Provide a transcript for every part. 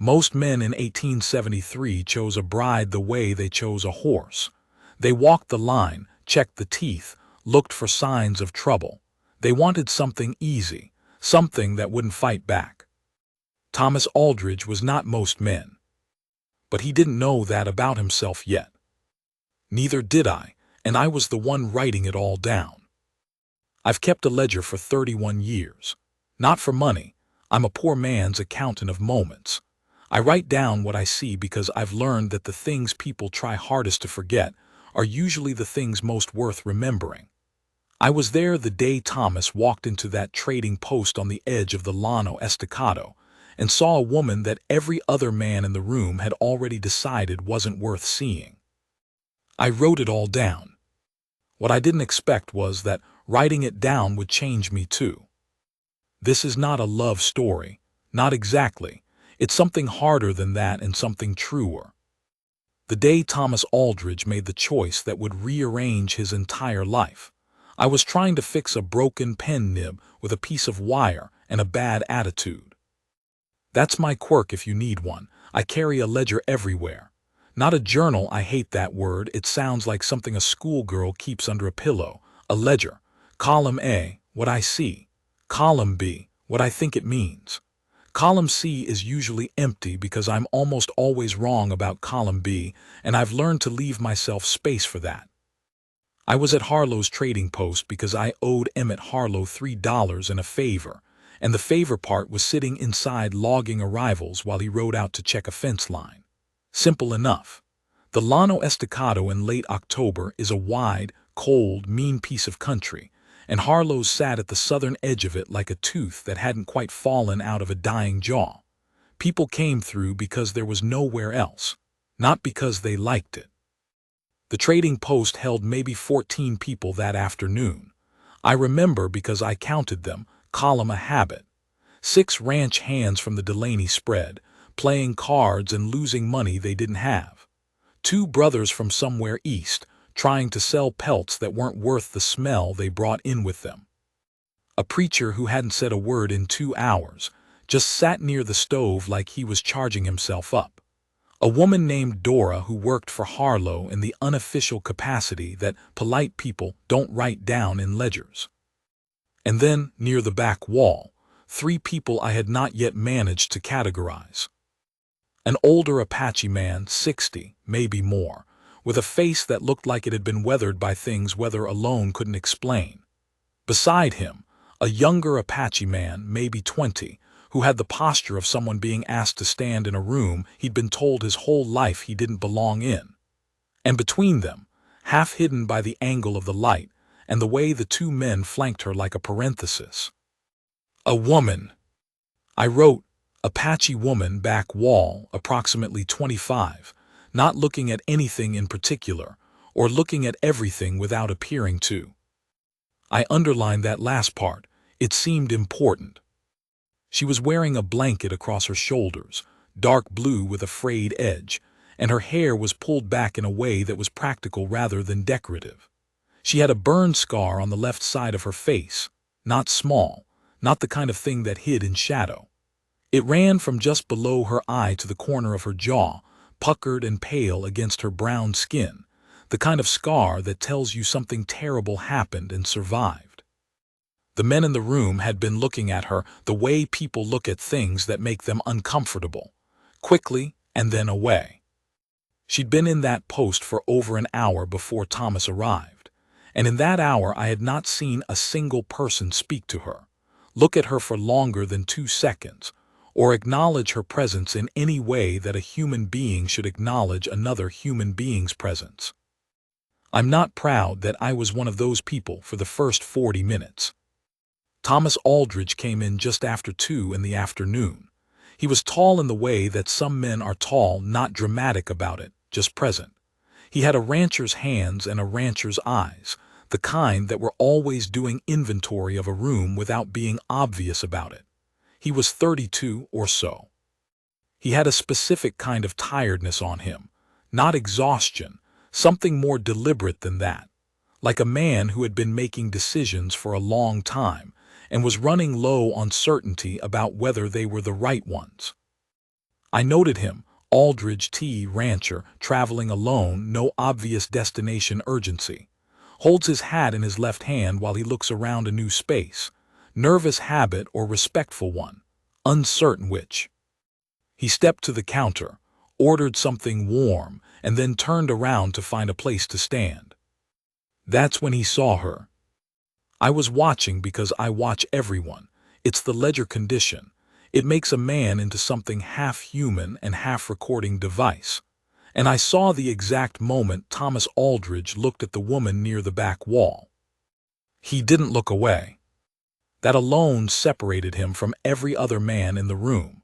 Most men in 1873 chose a bride the way they chose a horse. They walked the line, checked the teeth, looked for signs of trouble. They wanted something easy, something that wouldn't fight back. Thomas Aldridge was not most men. But he didn't know that about himself yet. Neither did I, and I was the one writing it all down. I've kept a ledger for 31 years. Not for money. I'm a poor man's accountant of moments. I write down what I see because I've learned that the things people try hardest to forget are usually the things most worth remembering. I was there the day Thomas walked into that trading post on the edge of the Llano Estacado and saw a woman that every other man in the room had already decided wasn't worth seeing. I wrote it all down. What I didn't expect was that writing it down would change me too. This is not a love story. Not exactly. It's something harder than that and something truer. The day Thomas Aldridge made the choice that would rearrange his entire life, I was trying to fix a broken pen nib with a piece of wire and a bad attitude. That's my quirk if you need one. I carry a ledger everywhere. Not a journal, I hate that word. It sounds like something a schoolgirl keeps under a pillow. A ledger. Column A, what I see. Column B, what I think it means. Column C is usually empty because I'm almost always wrong about column B, and I've learned to leave myself space for that. I was at Harlow's trading post because I owed Emmett Harlow $3 in a favor, and the favor part was sitting inside logging arrivals while he rode out to check a fence line. Simple enough. The Llano Estacado in late October is a wide, cold, mean piece of country, and Harlow's sat at the southern edge of it like a tooth that hadn't quite fallen out of a dying jaw. People came through because there was nowhere else, not because they liked it. The trading post held maybe 14 people that afternoon. I remember because I counted them, column a habit. 6 ranch hands from the Delaney spread, playing cards and losing money they didn't have. 2 brothers from somewhere east, trying to sell pelts that weren't worth the smell they brought in with them. A preacher who hadn't said a word in 2 hours, just sat near the stove like he was charging himself up. A woman named Dora who worked for Harlow in the unofficial capacity that polite people don't write down in ledgers. And then, near the back wall, 3 people I had not yet managed to categorize. An older Apache man, 60, maybe more, with a face that looked like it had been weathered by things weather alone couldn't explain. Beside him, a younger Apache man, maybe 20, who had the posture of someone being asked to stand in a room he'd been told his whole life he didn't belong in. And between them, half hidden by the angle of the light and the way the 2 men flanked her like a parenthesis. A woman. I wrote, Apache woman, back wall, approximately 25, not looking at anything in particular, or looking at everything without appearing to. I underlined that last part. It seemed important. She was wearing a blanket across her shoulders, dark blue with a frayed edge, and her hair was pulled back in a way that was practical rather than decorative. She had a burn scar on the left side of her face, not small, not the kind of thing that hid in shadow. It ran from just below her eye to the corner of her jaw, puckered and pale against her brown skin, the kind of scar that tells you something terrible happened and survived. The men in the room had been looking at her the way people look at things that make them uncomfortable, quickly and then away. She'd been in that post for over an hour before Thomas arrived, and in that hour I had not seen a single person speak to her, look at her for longer than 2 seconds, or acknowledge her presence in any way that a human being should acknowledge another human being's presence. I'm not proud that I was one of those people for the first 40 minutes. Thomas Aldridge came in just after 2 in the afternoon. He was tall in the way that some men are tall, not dramatic about it, just present. He had a rancher's hands and a rancher's eyes, the kind that were always doing inventory of a room without being obvious about it. He was 32 or so. He had a specific kind of tiredness on him, not exhaustion, something more deliberate than that, like a man who had been making decisions for a long time and was running low on certainty about whether they were the right ones. I noted him, Aldridge T. rancher, traveling alone, no obvious destination urgency. Holds his hat in his left hand while he looks around a new space. Nervous habit or respectful one? Uncertain which. He stepped to the counter, ordered something warm, and then turned around to find a place to stand. That's when he saw her. I was watching because I watch everyone. It's the ledger condition. It makes a man into something half human and half recording device. And I saw the exact moment Thomas Aldridge looked at the woman near the back wall. He didn't look away. That alone separated him from every other man in the room.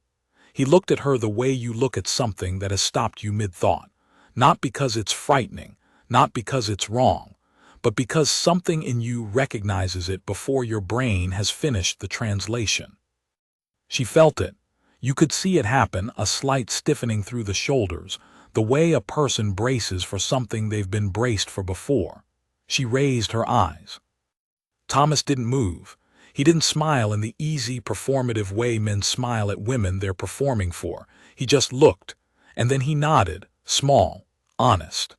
He looked at her the way you look at something that has stopped you mid-thought, not because it's frightening, not because it's wrong, but because something in you recognizes it before your brain has finished the translation. She felt it. You could see it happen, a slight stiffening through the shoulders, the way a person braces for something they've been braced for before. She raised her eyes. Thomas didn't move. He didn't smile in the easy, performative way men smile at women they're performing for. He just looked, and then he nodded, small, honest.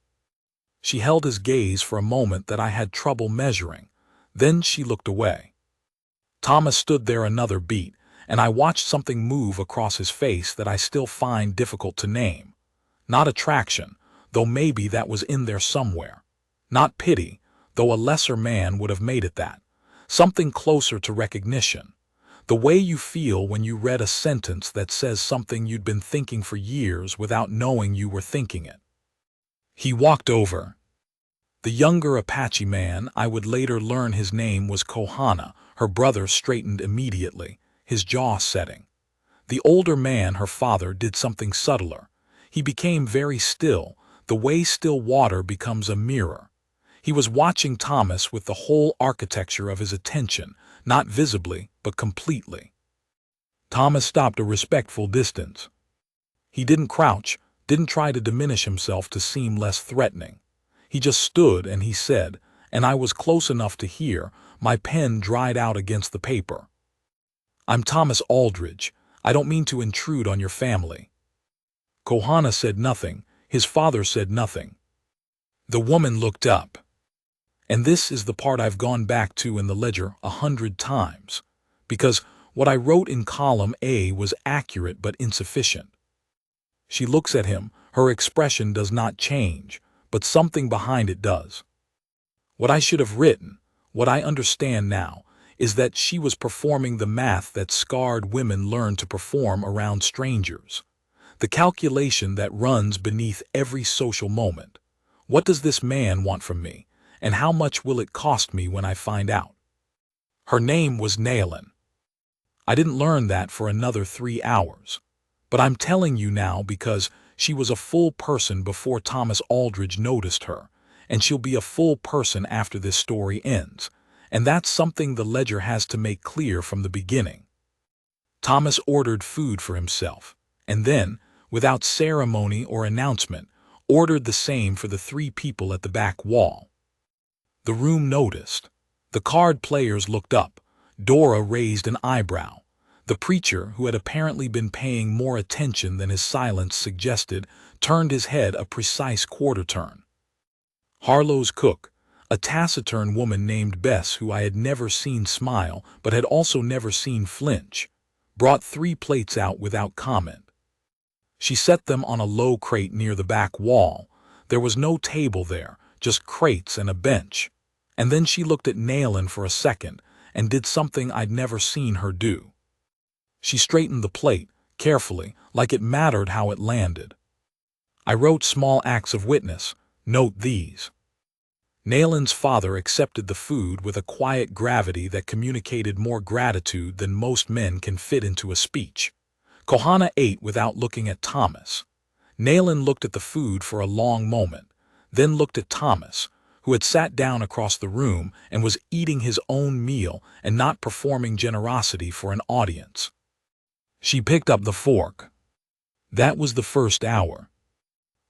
She held his gaze for a moment that I had trouble measuring. Then she looked away. Thomas stood there another beat, and I watched something move across his face that I still find difficult to name. Not attraction, though maybe that was in there somewhere. Not pity, though a lesser man would have made it that. Something closer to recognition. The way you feel when you read a sentence that says something you'd been thinking for years without knowing you were thinking it. He walked over. The younger Apache man, I would later learn his name was Kohana, her brother straightened immediately, his jaw setting. The older man, her father, did something subtler. He became very still, the way still water becomes a mirror. He was watching Thomas with the whole architecture of his attention, not visibly, but completely. Thomas stopped a respectful distance. He didn't crouch, didn't try to diminish himself to seem less threatening. He just stood and he said, and I was close enough to hear, my pen dried out against the paper. I'm Thomas Aldridge. I don't mean to intrude on your family. Kohana said nothing. His father said nothing. The woman looked up. And this is the part I've gone back to in the ledger 100 times, because what I wrote in column A was accurate but insufficient. She looks at him, her expression does not change, but something behind it does. What I should have written, what I understand now, is that she was performing the math that scarred women learn to perform around strangers. The calculation that runs beneath every social moment. What does this man want from me? And how much will it cost me when I find out? Her name was Nayland. I didn't learn that for another 3 hours. But I'm telling you now because she was a full person before Thomas Aldridge noticed her, and she'll be a full person after this story ends. And that's something the ledger has to make clear from the beginning. Thomas ordered food for himself, and then, without ceremony or announcement, ordered the same for the 3 people at the back wall. The room noticed. The card players looked up. Dora raised an eyebrow. The preacher, who had apparently been paying more attention than his silence suggested, turned his head a precise quarter turn. Harlow's cook, a taciturn woman named Bess who I had never seen smile but had also never seen flinch, brought 3 plates out without comment. She set them on a low crate near the back wall. There was no table there, just crates and a bench. And then she looked at Nayland for a second and did something I'd never seen her do. She straightened the plate, carefully, like it mattered how it landed. I wrote small acts of witness. Note these. Nayland's father accepted the food with a quiet gravity that communicated more gratitude than most men can fit into a speech. Kohana ate without looking at Thomas. Nayland looked at the food for a long moment, then looked at Thomas, who had sat down across the room and was eating his own meal and not performing generosity for an audience. She picked up the fork. That was the first hour.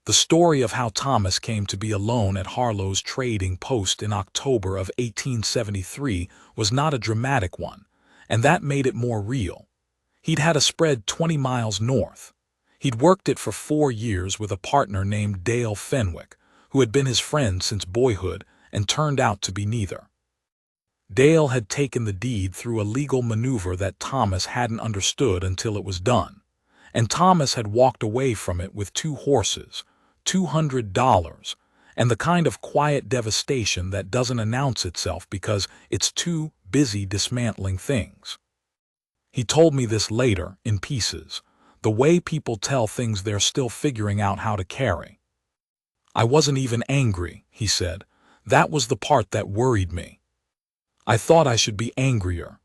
The story of how Thomas came to be alone at Harlow's trading post in October of 1873 was not a dramatic one, and that made it more real. He'd had a spread 20 miles north. He'd worked it for 4 years with a partner named Dale Fenwick, who had been his friend since boyhood and turned out to be neither. Dale had taken the deed through a legal maneuver that Thomas hadn't understood until it was done, and Thomas had walked away from it with 2 horses, $200, and the kind of quiet devastation that doesn't announce itself because it's too busy dismantling things. He told me this later, in pieces, the way people tell things they're still figuring out how to carry. I wasn't even angry, he said. That was the part that worried me. I thought I should be angrier.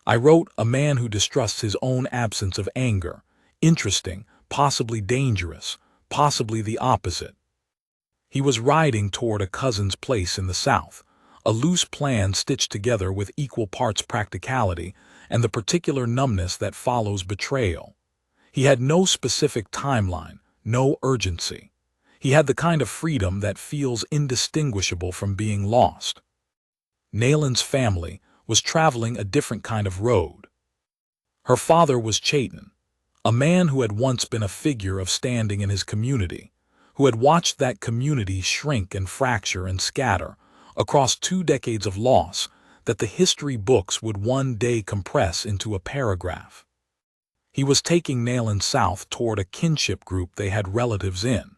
I wrote, a man who distrusts his own absence of anger. Interesting, possibly dangerous, possibly the opposite. He was riding toward a cousin's place in the South, a loose plan stitched together with equal parts practicality and the particular numbness that follows betrayal. He had no specific timeline, no urgency. He had the kind of freedom that feels indistinguishable from being lost. Nayland's family was traveling a different kind of road. Her father was Chayton, a man who had once been a figure of standing in his community, who had watched that community shrink and fracture and scatter across 2 decades of loss that the history books would one day compress into a paragraph. He was taking Nayland south toward a kinship group they had relatives in,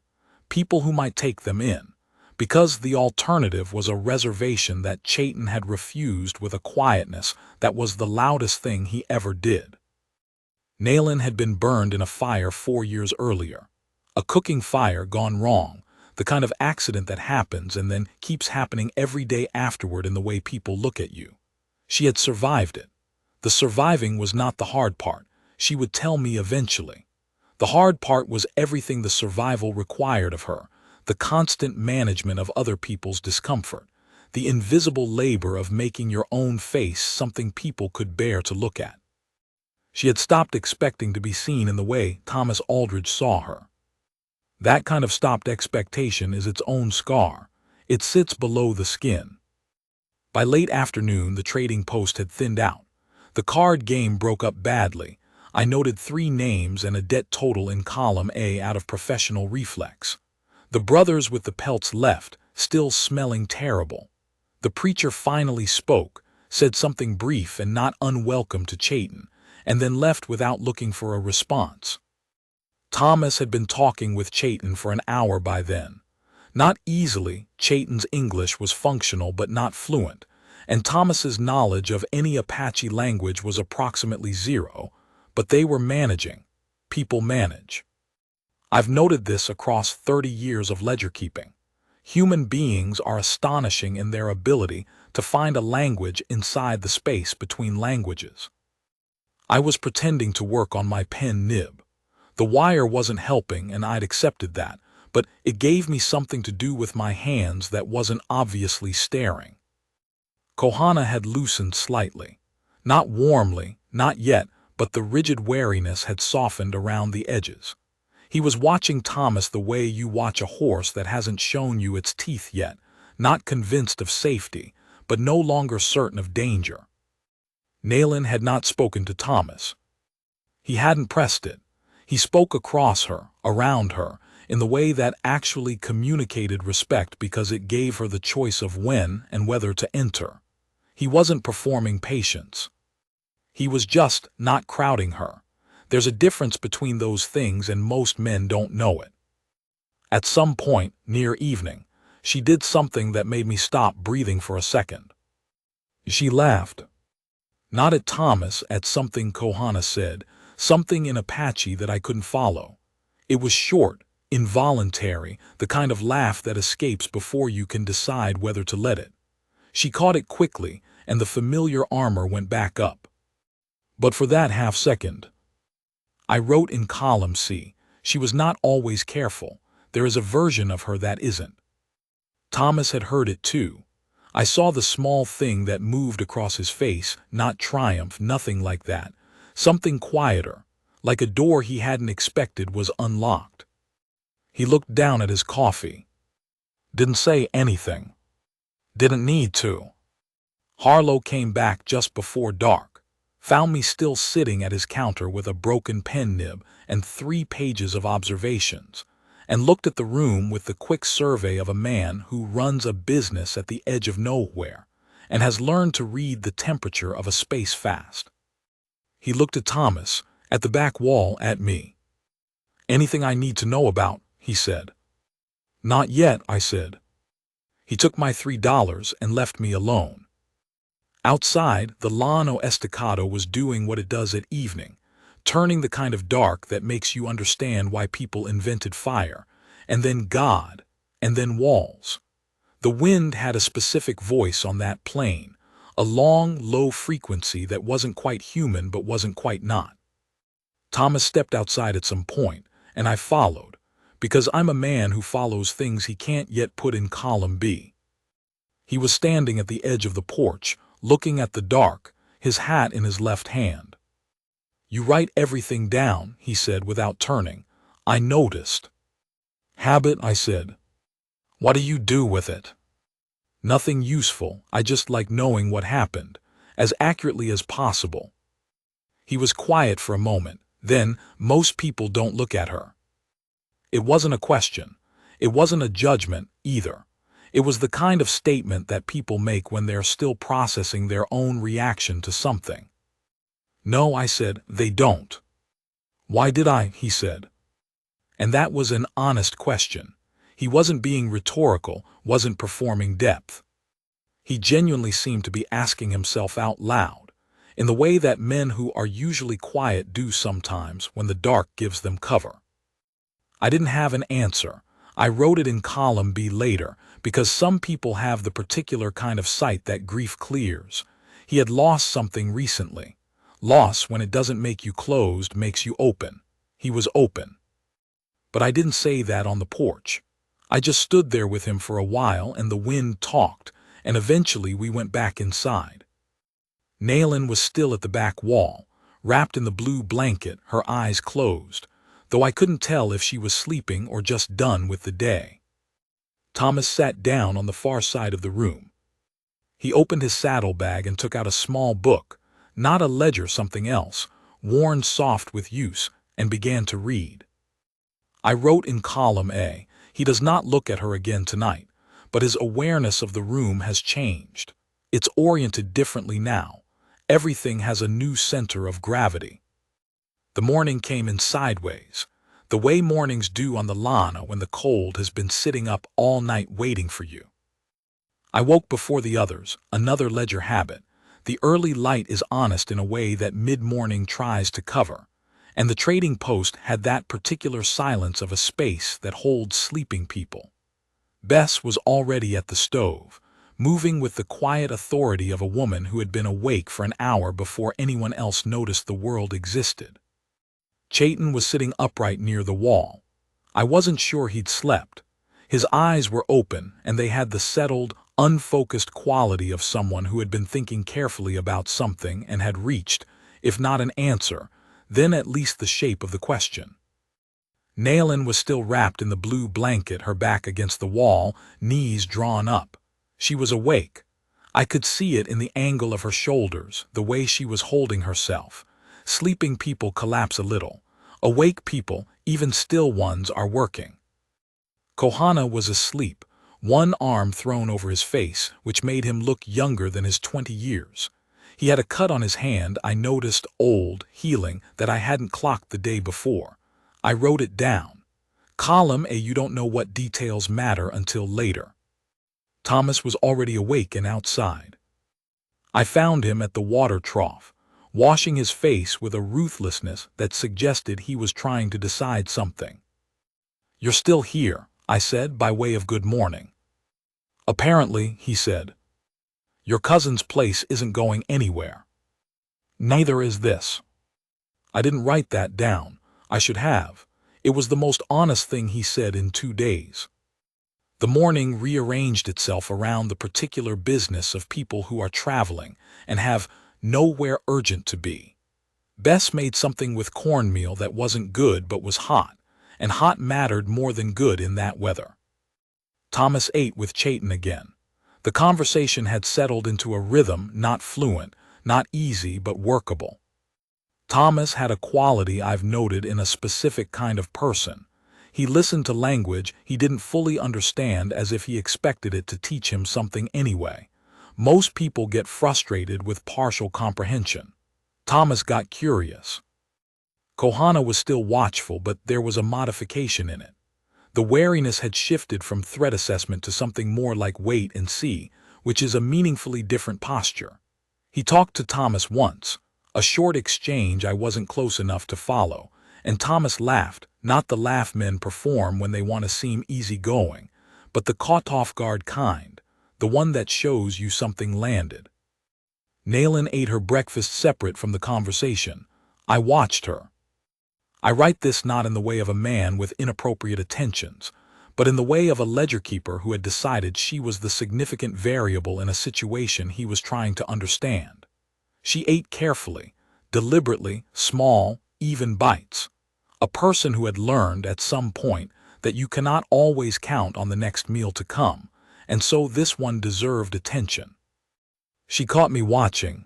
people who might take them in, because the alternative was a reservation that Chayton had refused with a quietness that was the loudest thing he ever did. Nayland had been burned in a fire 4 years earlier, a cooking fire gone wrong, the kind of accident that happens and then keeps happening every day afterward in the way people look at you. She had survived it. The surviving was not the hard part, she would tell me eventually. The hard part was everything the survival required of her, the constant management of other people's discomfort, the invisible labor of making your own face something people could bear to look at. She had stopped expecting to be seen in the way Thomas Aldridge saw her. That kind of stopped expectation is its own scar. It sits below the skin. By late afternoon, the trading post had thinned out. The card game broke up badly. I noted 3 names and a debt total in column A out of professional reflex. The brothers with the pelts left, still smelling terrible. The preacher finally spoke, said something brief and not unwelcome to Chayton, and then left without looking for a response. Thomas had been talking with Chayton for an hour by then. Not easily, Chayton's English was functional but not fluent, and Thomas's knowledge of any Apache language was approximately 0, but they were managing. People manage. I've noted this across 30 years of ledger keeping. Human beings are astonishing in their ability to find a language inside the space between languages. I was pretending to work on my pen nib. The wire wasn't helping and I'd accepted that, but it gave me something to do with my hands that wasn't obviously staring. Kohana had loosened slightly. Not warmly, not yet, but the rigid wariness had softened around the edges. He was watching Thomas the way you watch a horse that hasn't shown you its teeth yet, not convinced of safety, but no longer certain of danger. Nayland had not spoken to Thomas. He hadn't pressed it. He spoke across her, around her, in the way that actually communicated respect because it gave her the choice of when and whether to enter. He wasn't performing patience. He was just not crowding her. There's a difference between those things and most men don't know it. At some point, near evening, she did something that made me stop breathing for a second. She laughed. Not at Thomas, at something Kohana said, something in Apache that I couldn't follow. It was short, involuntary, the kind of laugh that escapes before you can decide whether to let it. She caught it quickly, and the familiar armor went back up. But for that half second, I wrote in column C, she was not always careful. There is a version of her that isn't. Thomas had heard it too. I saw the small thing that moved across his face, not triumph, nothing like that. Something quieter, like a door he hadn't expected was unlocked. He looked down at his coffee. Didn't say anything. Didn't need to. Harlow came back just before dark. found me still sitting at his counter with a broken pen nib and 3 pages of observations, and looked at the room with the quick survey of a man who runs a business at the edge of nowhere and has learned to read the temperature of a space fast. He looked at Thomas, at the back wall, at me. "Anything I need to know about?" he said. "Not yet," I said. He took my $3 and left me alone. Outside, the Llano Estacado was doing what it does at evening, turning the kind of dark that makes you understand why people invented fire, and then God, and then walls. The wind had a specific voice on that plane, a long, low frequency that wasn't quite human but wasn't quite not. Thomas stepped outside at some point, and I followed, because I'm a man who follows things he can't yet put in column B. He was standing at the edge of the porch, looking at the dark, his hat in his left hand. "You write everything down," he said without turning. "I noticed." "Habit," I said. "What do you do with it?" "Nothing useful. I just like knowing what happened, as accurately as possible." He was quiet for a moment. Then, "Most people don't look at her." It wasn't a question. It wasn't a judgment, either. It was the kind of statement that people make when they're still processing their own reaction to something. "No," I said, "they don't." "Why did I?" he said. And that was an honest question. He wasn't being rhetorical, wasn't performing depth. He genuinely seemed to be asking himself out loud, in the way that men who are usually quiet do sometimes when the dark gives them cover. I didn't have an answer. I wrote it in column B later, because some people have the particular kind of sight that grief clears. He had lost something recently. Loss, when it doesn't make you closed, makes you open. He was open. But I didn't say that on the porch. I just stood there with him for a while, and the wind talked, and eventually we went back inside. Naylin was still at the back wall, wrapped in the blue blanket, her eyes closed, though I couldn't tell if she was sleeping or just done with the day. Thomas sat down on the far side of the room. He opened his saddlebag and took out a small book, not a ledger, something else, worn soft with use, and began to read. I wrote in column A, he does not look at her again tonight, but his awareness of the room has changed. It's oriented differently now. Everything has a new center of gravity. The morning came in sideways, the way mornings do on the Llano when the cold has been sitting up all night waiting for you. I woke before the others, another ledger habit. The early light is honest in a way that mid-morning tries to cover, and the trading post had that particular silence of a space that holds sleeping people. Bess was already at the stove, moving with the quiet authority of a woman who had been awake for an hour before anyone else noticed the world existed. Chayton was sitting upright near the wall. I wasn't sure he'd slept. His eyes were open, and they had the settled, unfocused quality of someone who had been thinking carefully about something and had reached, if not an answer, then at least the shape of the question. Naylin was still wrapped in the blue blanket, her back against the wall, knees drawn up. She was awake. I could see it in the angle of her shoulders, the way she was holding herself. Sleeping people collapse a little. Awake people, even still ones, are working. Kohana was asleep, one arm thrown over his face, which made him look younger than his 20 years. He had a cut on his hand, I noticed, old, healing, that I hadn't clocked the day before. I wrote it down. Column A, you don't know what details matter until later. Thomas was already awake and outside. I found him at the water trough, washing his face with a ruthlessness that suggested he was trying to decide something. "You're still here," I said by way of good morning. "Apparently," he said. "Your cousin's place isn't going anywhere." "Neither is this." I didn't write that down. I should have. It was the most honest thing he said in 2 days. The morning rearranged itself around the particular business of people who are traveling and have nowhere urgent to be. Bess made something with cornmeal that wasn't good but was hot, and hot mattered more than good in that weather. Thomas ate with Chayton again. The conversation had settled into a rhythm, not fluent, not easy but workable. Thomas had a quality I've noted in a specific kind of person. He listened to language he didn't fully understand as if he expected it to teach him something anyway. Most people get frustrated with partial comprehension. Thomas got curious. Kohana was still watchful, but there was a modification in it. The wariness had shifted from threat assessment to something more like wait and see, which is a meaningfully different posture. He talked to Thomas once, a short exchange I wasn't close enough to follow, and Thomas laughed, not the laugh men perform when they want to seem easygoing, but the caught-off-guard kind, the one that shows you something landed. Nayland ate her breakfast separate from the conversation. I watched her. I write this not in the way of a man with inappropriate attentions, but in the way of a ledger keeper who had decided she was the significant variable in a situation he was trying to understand. She ate carefully, deliberately, small, even bites. A person who had learned at some point that you cannot always count on the next meal to come, and so this one deserved attention. She caught me watching.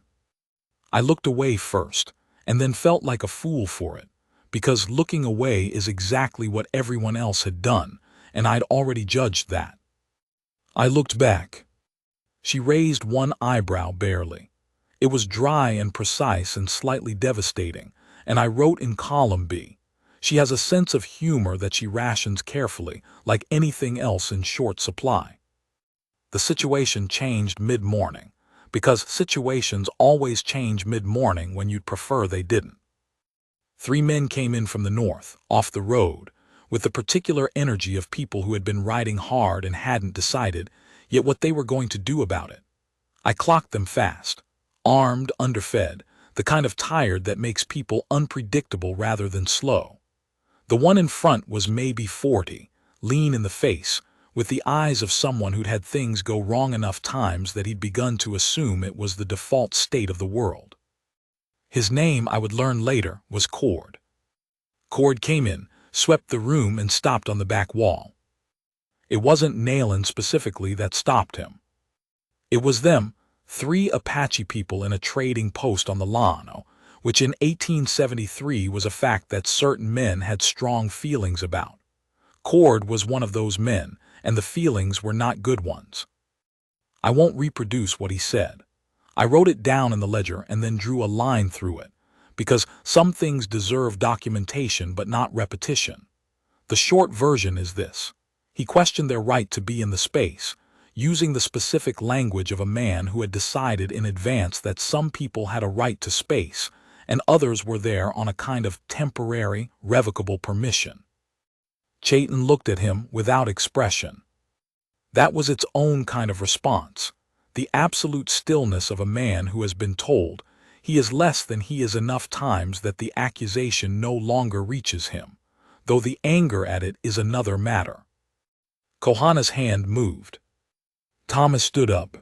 I looked away first, and then felt like a fool for it, because looking away is exactly what everyone else had done, and I'd already judged that. I looked back. She raised one eyebrow barely. It was dry and precise and slightly devastating, and I wrote in column B. She has a sense of humor that she rations carefully, like anything else in short supply. The situation changed mid-morning, because situations always change mid-morning when you'd prefer they didn't. 3 men came in from the north, off the road, with the particular energy of people who had been riding hard and hadn't decided yet what they were going to do about it. I clocked them fast. Armed, underfed, the kind of tired that makes people unpredictable rather than slow. The one in front was maybe 40, lean in the face, with the eyes of someone who'd had things go wrong enough times that he'd begun to assume it was the default state of the world. His name, I would learn later, was Cord. Cord came in, swept the room, and stopped on the back wall. It wasn't Nayland specifically that stopped him. It was them, 3 Apache people in a trading post on the Llano, which in 1873 was a fact that certain men had strong feelings about. Cord was one of those men, and the feelings were not good ones. I won't reproduce what he said. I wrote it down in the ledger and then drew a line through it, because some things deserve documentation but not repetition. The short version is this. He questioned their right to be in the space, using the specific language of a man who had decided in advance that some people had a right to space and others were there on a kind of temporary, revocable permission. Chayton looked at him without expression. That was its own kind of response, the absolute stillness of a man who has been told he is less than he is enough times that the accusation no longer reaches him, though the anger at it is another matter. Kohana's hand moved. Thomas stood up.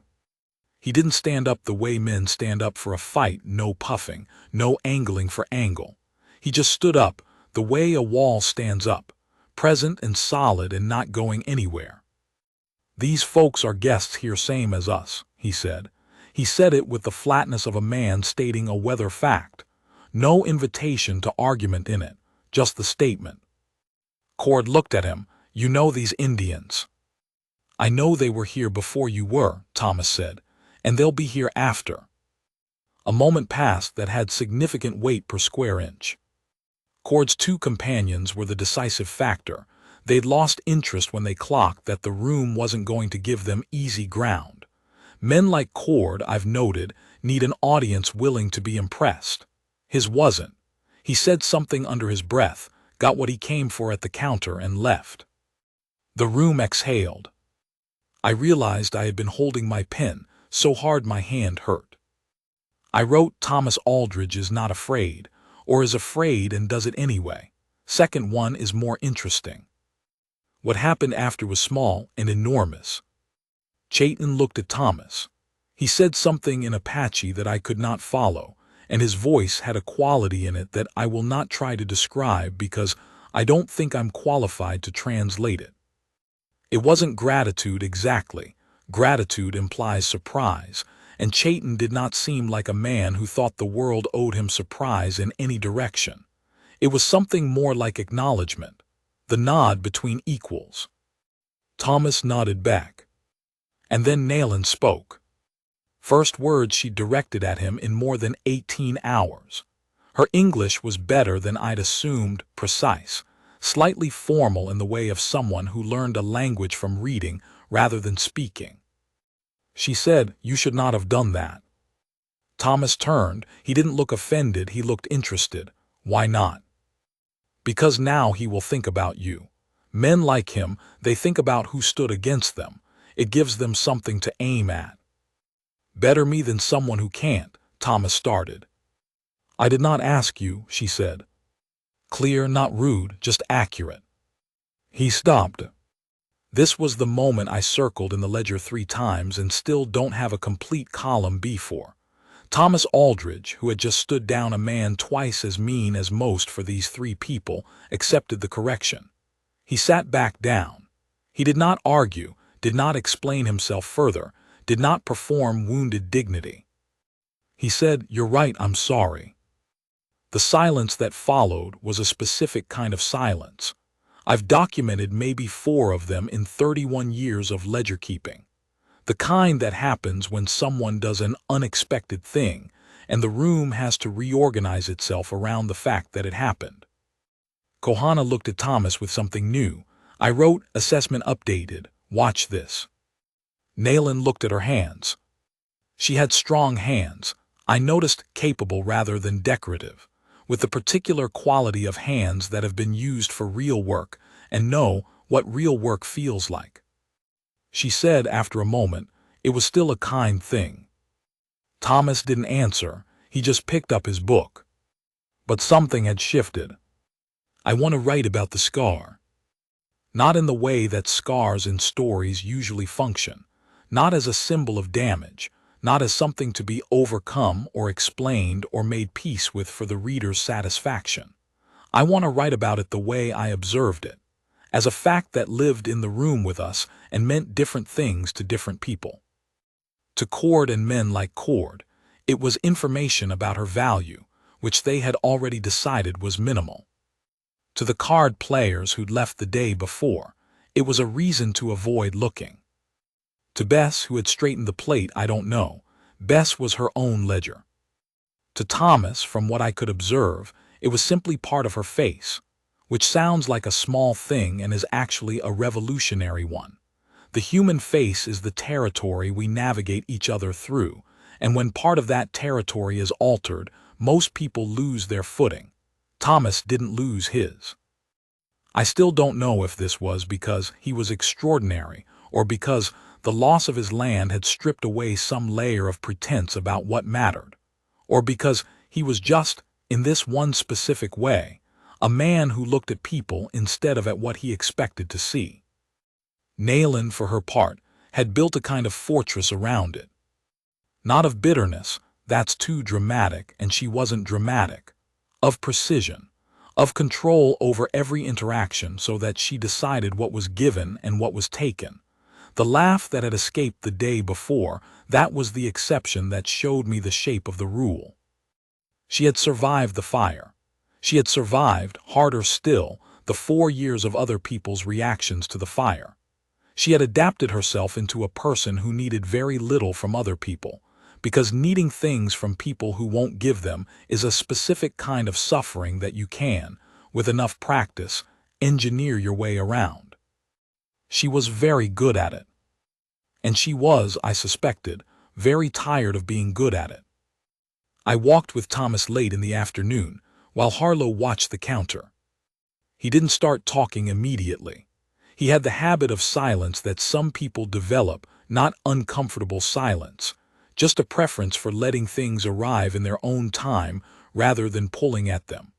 He didn't stand up the way men stand up for a fight, no puffing, no angling for angle. He just stood up, the way a wall stands up, present and solid and not going anywhere. These folks are guests here same as us, he said. He said it with the flatness of a man stating a weather fact. No invitation to argument in it, just the statement. Cord looked at him. You know these Indians. I know they were here before you were, Thomas said, and they'll be here after. A moment passed that had significant weight per square inch. Cord's 2 companions were the decisive factor. They'd lost interest when they clocked that the room wasn't going to give them easy ground. Men like Cord, I've noted, need an audience willing to be impressed. His wasn't. He said something under his breath, got what he came for at the counter, and left. The room exhaled. I realized I had been holding my pen so hard my hand hurt. I wrote Thomas Aldridge is not afraid, or is afraid and does it anyway. Second one is more interesting. What happened after was small and enormous. Chayton looked at Thomas. He said something in Apache that I could not follow, and his voice had a quality in it that I will not try to describe because I don't think I'm qualified to translate it. It wasn't gratitude exactly. Gratitude implies surprise, and Chayton did not seem like a man who thought the world owed him surprise in any direction. It was something more like acknowledgement, the nod between equals. Thomas nodded back. And then Nayland spoke. First words she directed at him in more than 18 hours. Her English was better than I'd assumed, precise, slightly formal in the way of someone who learned a language from reading rather than speaking. She said, "You should not have done that." Thomas turned. He didn't look offended, he looked interested. "Why not?" "Because now he will think about you. Men like him, they think about who stood against them. It gives them something to aim at." "Better me than someone who can't," Thomas started. "I did not ask you," she said. Clear, not rude, just accurate. He stopped. This was the moment I circled in the ledger 3 times and still don't have a complete column B for. Thomas Aldridge, who had just stood down a man twice as mean as most for these 3 people, accepted the correction. He sat back down. He did not argue, did not explain himself further, did not perform wounded dignity. He said, "You're right, I'm sorry." The silence that followed was a specific kind of silence. I've documented maybe 4 of them in 31 years of ledger keeping. The kind that happens when someone does an unexpected thing, and the room has to reorganize itself around the fact that it happened. Kohana looked at Thomas with something new. I wrote, "Assessment updated. Watch this." Nayland looked at her hands. She had strong hands. I noticed capable rather than decorative, with the particular quality of hands that have been used for real work and know what real work feels like. She said after a moment, "It was still a kind thing." Thomas didn't answer, he just picked up his book. But something had shifted. "I want to write about the scar." Not in the way that scars in stories usually function, not as a symbol of damage, not as something to be overcome or explained or made peace with for the reader's satisfaction. I want to write about it the way I observed it, as a fact that lived in the room with us and meant different things to different people. To Cord and men like Cord, it was information about her value, which they had already decided was minimal. To the card players who'd left the day before, it was a reason to avoid looking. To Bess, who had straightened the plate, I don't know. Bess was her own ledger. To Thomas, from what I could observe, it was simply part of her face, which sounds like a small thing and is actually a revolutionary one. The human face is the territory we navigate each other through, and when part of that territory is altered, most people lose their footing. Thomas didn't lose his. I still don't know if this was because he was extraordinary or because the loss of his land had stripped away some layer of pretense about what mattered, or because he was just, in this one specific way, a man who looked at people instead of at what he expected to see. Nayland, for her part, had built a kind of fortress around it. Not of bitterness, that's too dramatic, and she wasn't dramatic. Of precision, of control over every interaction so that she decided what was given and what was taken. The laugh that had escaped the day before, that was the exception that showed me the shape of the rule. She had survived the fire. She had survived, harder still, the 4 years of other people's reactions to the fire. She had adapted herself into a person who needed very little from other people, because needing things from people who won't give them is a specific kind of suffering that you can, with enough practice, engineer your way around. She was very good at it. And she was, I suspected, very tired of being good at it. I walked with Thomas late in the afternoon, while Harlow watched the counter. He didn't start talking immediately. He had the habit of silence that some people develop, not uncomfortable silence, just a preference for letting things arrive in their own time rather than pulling at them.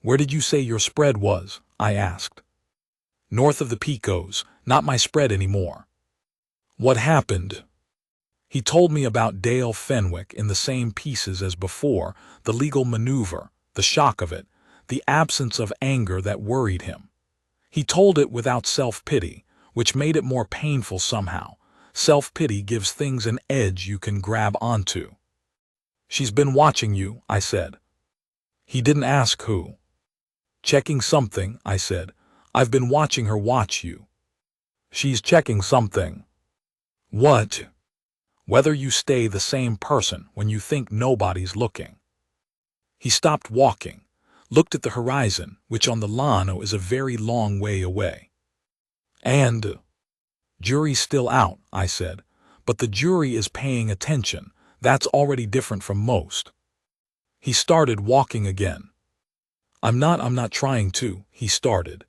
"Where did you say your spread was?" I asked. "North of the Picos, not my spread anymore." "What happened?" He told me about Dale Fenwick in the same pieces as before, the legal maneuver, the shock of it, the absence of anger that worried him. He told it without self-pity, which made it more painful somehow, Self-pity gives things an edge you can grab onto. She's been watching you, I said. He didn't ask who. Checking something, I said. I've been watching her watch you. She's checking something. What? Whether you stay the same person when you think nobody's looking. He stopped walking, looked at the horizon, which on the Llano is a very long way away. And jury's still out, I said, but the jury is paying attention. That's already different from most. He started walking again. I'm not trying to, he started.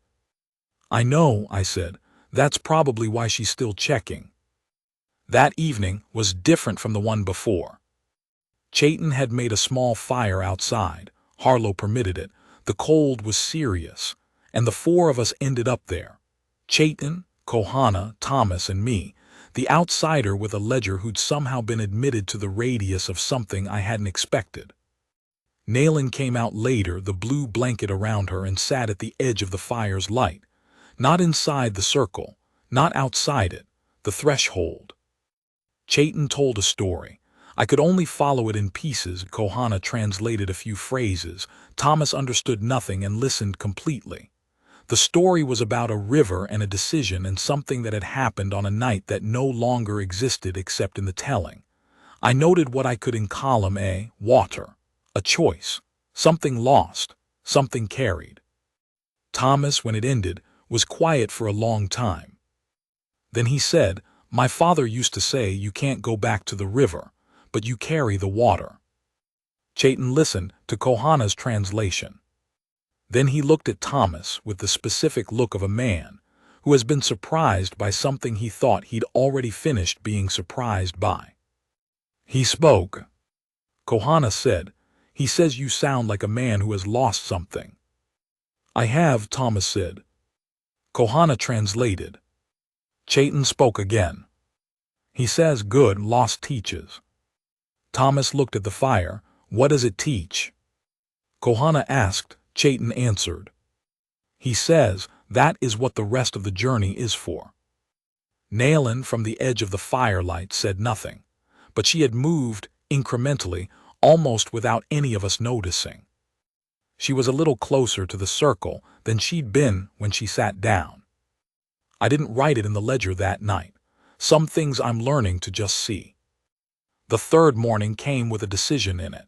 I know, I said. That's probably why she's still checking. That evening was different from the one before. Chayton had made a small fire outside. Harlow permitted it. The cold was serious, and the four of us ended up there. Chayton, Kohana, Thomas, and me, the outsider with a ledger who'd somehow been admitted to the radius of something I hadn't expected. Nayland came out later, the blue blanket around her, and sat at the edge of the fire's light. Not inside the circle, not outside it, the threshold. Chayton told a story. I could only follow it in pieces. Kohana translated a few phrases. Thomas understood nothing and listened completely. The story was about a river and a decision and something that had happened on a night that no longer existed except in the telling. I noted what I could in column A, water. A choice. Something lost. Something carried. Thomas, when it ended, was quiet for a long time. Then he said, "My father used to say you can't go back to the river, but you carry the water." Chayton listened to Kohana's translation. Then he looked at Thomas with the specific look of a man who has been surprised by something he thought he'd already finished being surprised by. He spoke. Kohana said, "He says you sound like a man who has lost something." "I have," Thomas said. Kohana translated. Chayton spoke again. "He says good loss teaches." Thomas looked at the fire. "What does it teach?" Kohana asked. Chayton answered. "He says that is what the rest of the journey is for." Nayland from the edge of the firelight said nothing, but she had moved incrementally, almost without any of us noticing. She was a little closer to the circle than she'd been when she sat down. I didn't write it in the ledger that night. Some things I'm learning to just see. The third morning came with a decision in it.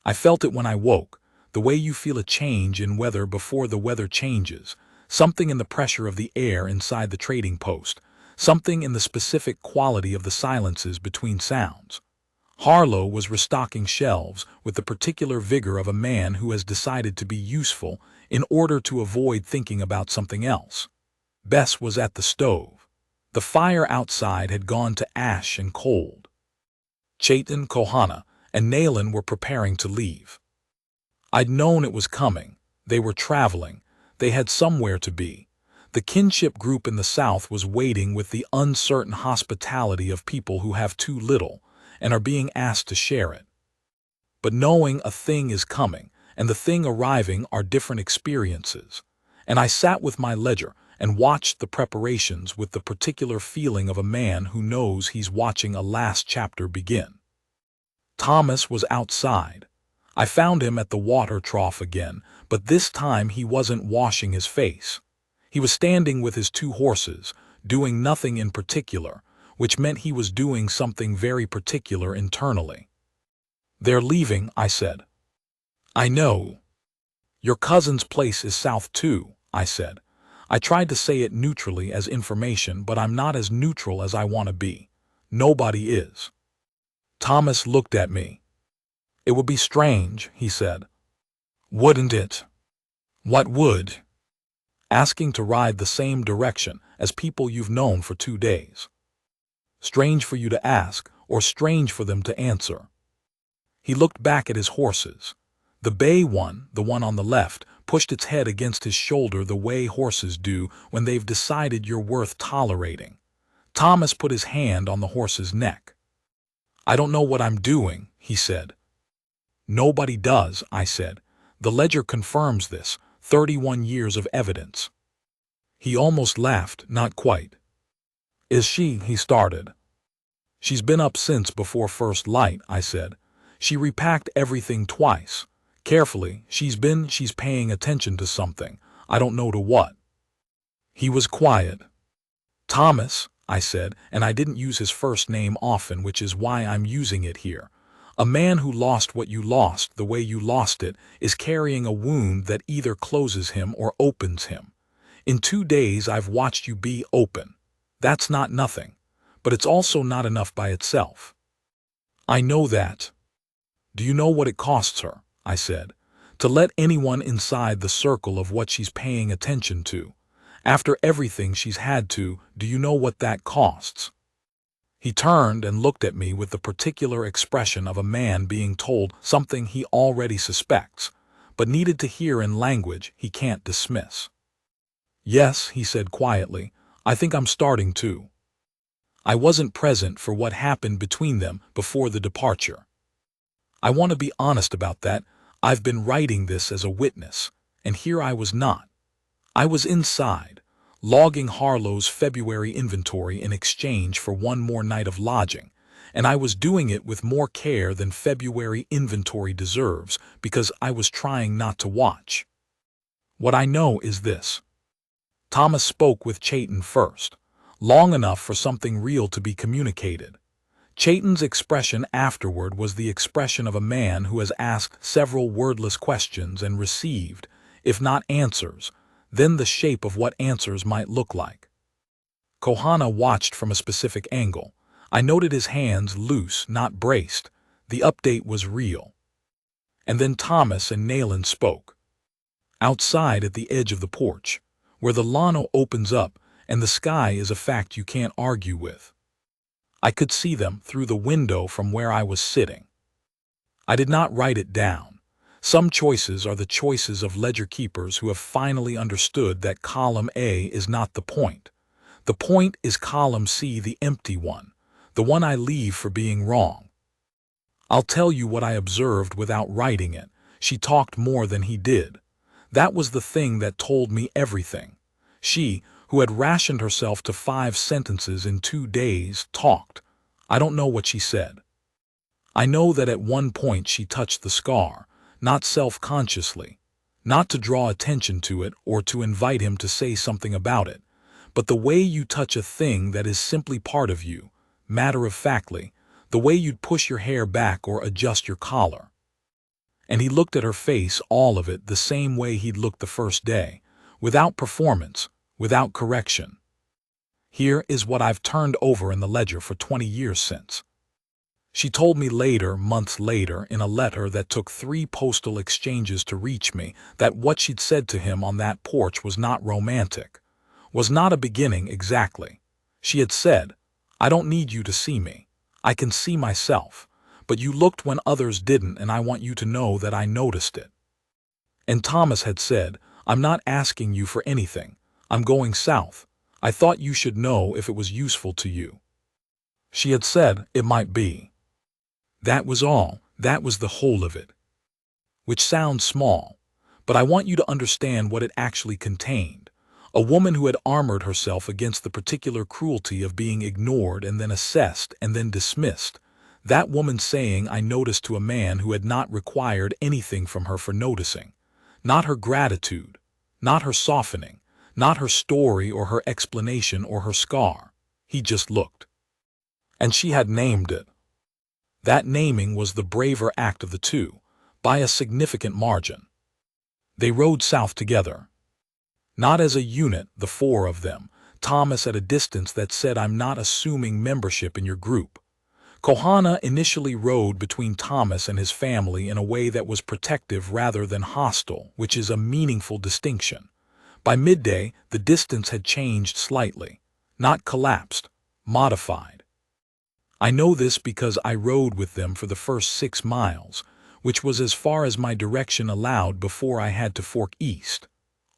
I felt it when I woke, the way you feel a change in weather before the weather changes, something in the pressure of the air inside the trading post, something in the specific quality of the silences between sounds. Harlow was restocking shelves with the particular vigor of a man who has decided to be useful in order to avoid thinking about something else. Bess was at the stove. The fire outside had gone to ash and cold. Chayton, Kohana, and Nayland were preparing to leave. I'd known it was coming. They were traveling. They had somewhere to be. The kinship group in the South was waiting with the uncertain hospitality of people who have too little and are being asked to share it. But knowing a thing is coming and the thing arriving are different experiences. And I sat with my ledger and watched the preparations with the particular feeling of a man who knows he's watching a last chapter begin. Thomas was outside. I found him at the water trough again, but this time he wasn't washing his face. He was standing with his two horses, doing nothing in particular, which meant he was doing something very particular internally. "They're leaving," I said. "I know." "Your cousin's place is south too," I said. I tried to say it neutrally as information, but I'm not as neutral as I want to be. Nobody is. Thomas looked at me. "It would be strange," he said. "Wouldn't it?" "What would?" "Asking to ride the same direction as people you've known for 2 days. Strange for you to ask, or strange for them to answer." He looked back at his horses. The bay one, the one on the left, pushed its head against his shoulder the way horses do when they've decided you're worth tolerating. Thomas put his hand on the horse's neck. "I don't know what I'm doing," he said. "Nobody does," I said. "The ledger confirms this, 31 years of evidence." He almost laughed, not quite. Is she? He started. She's been up since before first light, I said. She repacked everything twice. Carefully, she's paying attention to something. I don't know to what. He was quiet. Thomas, I said, and I didn't use his first name often, which is why I'm using it here. A man who lost what you lost, the way you lost it, is carrying a wound that either closes him or opens him. In 2 days I've watched you be open. That's not nothing, but it's also not enough by itself. I know that. Do you know what it costs her? I said. To let anyone inside the circle of what she's paying attention to. After everything she's had to, do you know what that costs? He turned and looked at me with the particular expression of a man being told something he already suspects, but needed to hear in language he can't dismiss. Yes, he said quietly, I think I'm starting to. I wasn't present for what happened between them before the departure. I want to be honest about that. I've been writing this as a witness, and here I was not. I was inside, logging Harlow's February inventory in exchange for one more night of lodging, and I was doing it with more care than February inventory deserves because I was trying not to watch. What I know is this. Thomas spoke with Chayton first, long enough for something real to be communicated. Chayton's expression afterward was the expression of a man who has asked several wordless questions and received, if not answers, then the shape of what answers might look like. Kohana watched from a specific angle. I noted his hands loose, not braced. The update was real. And then Thomas and Nayland spoke. Outside at the edge of the porch, where the Llano opens up and the sky is a fact you can't argue with. I could see them through the window from where I was sitting. I did not write it down. Some choices are the choices of ledger keepers who have finally understood that column A is not the point. The point is column C, the empty one, the one I leave for being wrong. I'll tell you what I observed without writing it. She talked more than he did. That was the thing that told me everything. She, who had rationed herself to 5 sentences in 2 days, talked. I don't know what she said. I know that at one point she touched the scar, not self-consciously, not to draw attention to it or to invite him to say something about it, but the way you touch a thing that is simply part of you, matter-of-factly, the way you'd push your hair back or adjust your collar. And he looked at her face, all of it, the same way he'd looked the first day, without performance, without correction. Here is what I've turned over in the ledger for 20 years since. She told me later, months later, in a letter that took 3 postal exchanges to reach me, that what she'd said to him on that porch was not romantic, was not a beginning exactly. She had said, I don't need you to see me. I can see myself, but you looked when others didn't, and I want you to know that I noticed it. And Thomas had said, I'm not asking you for anything. I'm going south. I thought you should know if it was useful to you. She had said, it might be. That was all. That was the whole of it. Which sounds small, but I want you to understand what it actually contained. A woman who had armored herself against the particular cruelty of being ignored and then assessed and then dismissed. That woman saying I noticed to a man who had not required anything from her for noticing. Not her gratitude, not her softening, not her story or her explanation or her scar. He just looked. And she had named it. That naming was the braver act of the two, by a significant margin. They rode south together. Not as a unit, the 4 of them, Thomas at a distance that said I'm not assuming membership in your group. Kohana initially rode between Thomas and his family in a way that was protective rather than hostile, which is a meaningful distinction. By midday, the distance had changed slightly, not collapsed, modified. I know this because I rode with them for the first 6 miles, which was as far as my direction allowed before I had to fork east.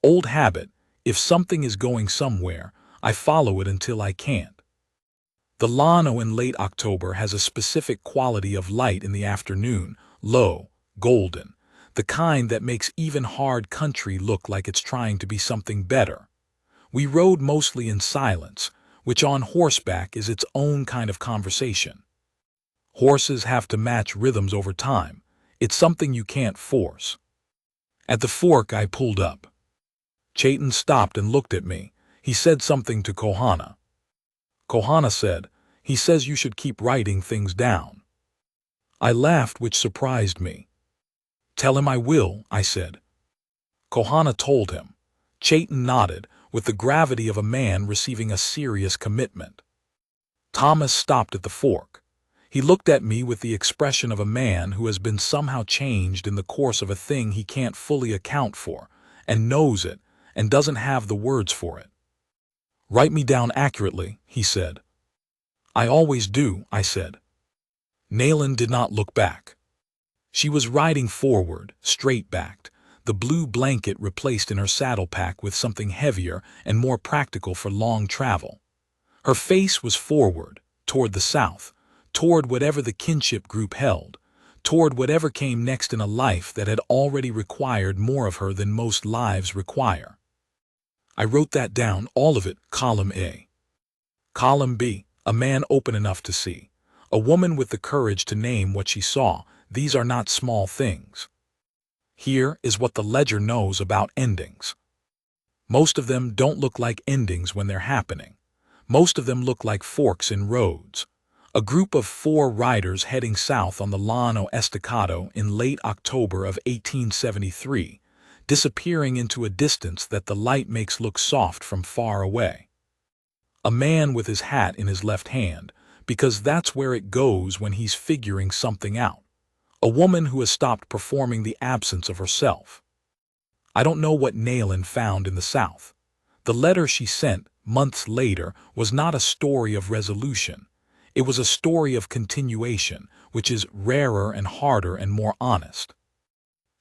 Old habit, if something is going somewhere, I follow it until I can't. The Llano in late October has a specific quality of light in the afternoon, low, golden, the kind that makes even hard country look like it's trying to be something better. We rode mostly in silence, which on horseback is its own kind of conversation. Horses have to match rhythms over time. It's something you can't force. At the fork, I pulled up. Chaitin stopped and looked at me. He said something to Kohana. Kohana said, "He says you should keep writing things down." I laughed, which surprised me. "Tell him I will," I said. Kohana told him. Chaitin nodded, with the gravity of a man receiving a serious commitment. Thomas stopped at the fork. He looked at me with the expression of a man who has been somehow changed in the course of a thing he can't fully account for, and knows it, and doesn't have the words for it. "Write me down accurately," he said. "I always do," I said. Nayland did not look back. She was riding forward, straight-backed, the blue blanket replaced in her saddle pack with something heavier and more practical for long travel. Her face was forward, toward the south, toward whatever the kinship group held, toward whatever came next in a life that had already required more of her than most lives require. I wrote that down, all of it, column A. Column B, a man open enough to see. A woman with the courage to name what she saw. These are not small things. Here is what the ledger knows about endings. Most of them don't look like endings when they're happening. Most of them look like forks in roads. A group of 4 riders heading south on the Llano Estacado in late October of 1873, disappearing into a distance that the light makes look soft from far away. A man with his hat in his left hand, because that's where it goes when he's figuring something out. A woman who has stopped performing the absence of herself. I don't know what Nayland found in the South. The letter she sent, months later, was not a story of resolution. It was a story of continuation, which is rarer and harder and more honest.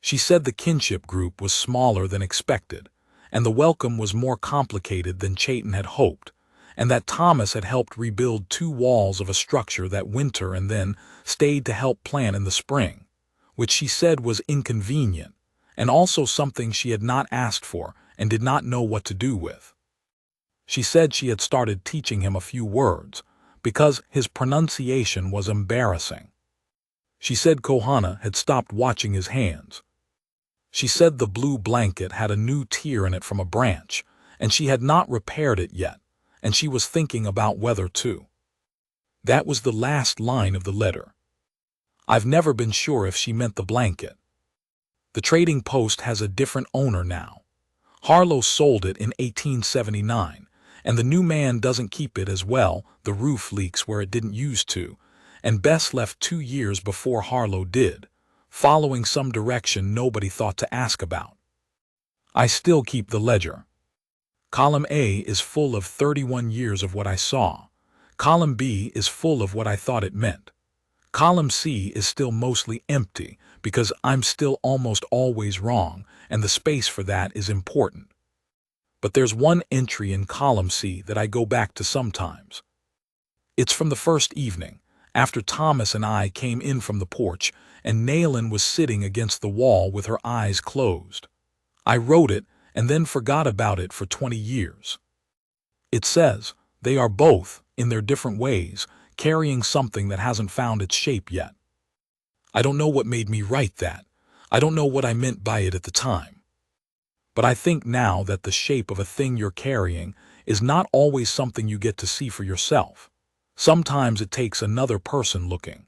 She said the kinship group was smaller than expected, and the welcome was more complicated than Chaitin had hoped, and that Thomas had helped rebuild 2 walls of a structure that winter and then stayed to help plant in the spring, which she said was inconvenient, and also something she had not asked for and did not know what to do with. She said she had started teaching him a few words, because his pronunciation was embarrassing. She said Kohana had stopped watching his hands. She said the blue blanket had a new tear in it from a branch, and she had not repaired it yet, and she was thinking about weather too. That was the last line of the letter. I've never been sure if she meant the blanket. The Trading Post has a different owner now. Harlow sold it in 1879, and the new man doesn't keep it as well. The roof leaks where it didn't used to, and Bess left 2 years before Harlow did, following some direction nobody thought to ask about. I still keep the ledger. Column A is full of 31 years of what I saw. Column B is full of what I thought it meant. Column C is still mostly empty because I'm still almost always wrong, and the space for that is important. But there's one entry in column C that I go back to sometimes. It's from the first evening, after Thomas and I came in from the porch, and Nayland was sitting against the wall with her eyes closed. I wrote it and then forgot about it for 20 years. It says, they are both, in their different ways, carrying something that hasn't found its shape yet. I don't know what made me write that. I don't know what I meant by it at the time. But I think now that the shape of a thing you're carrying is not always something you get to see for yourself. Sometimes it takes another person looking.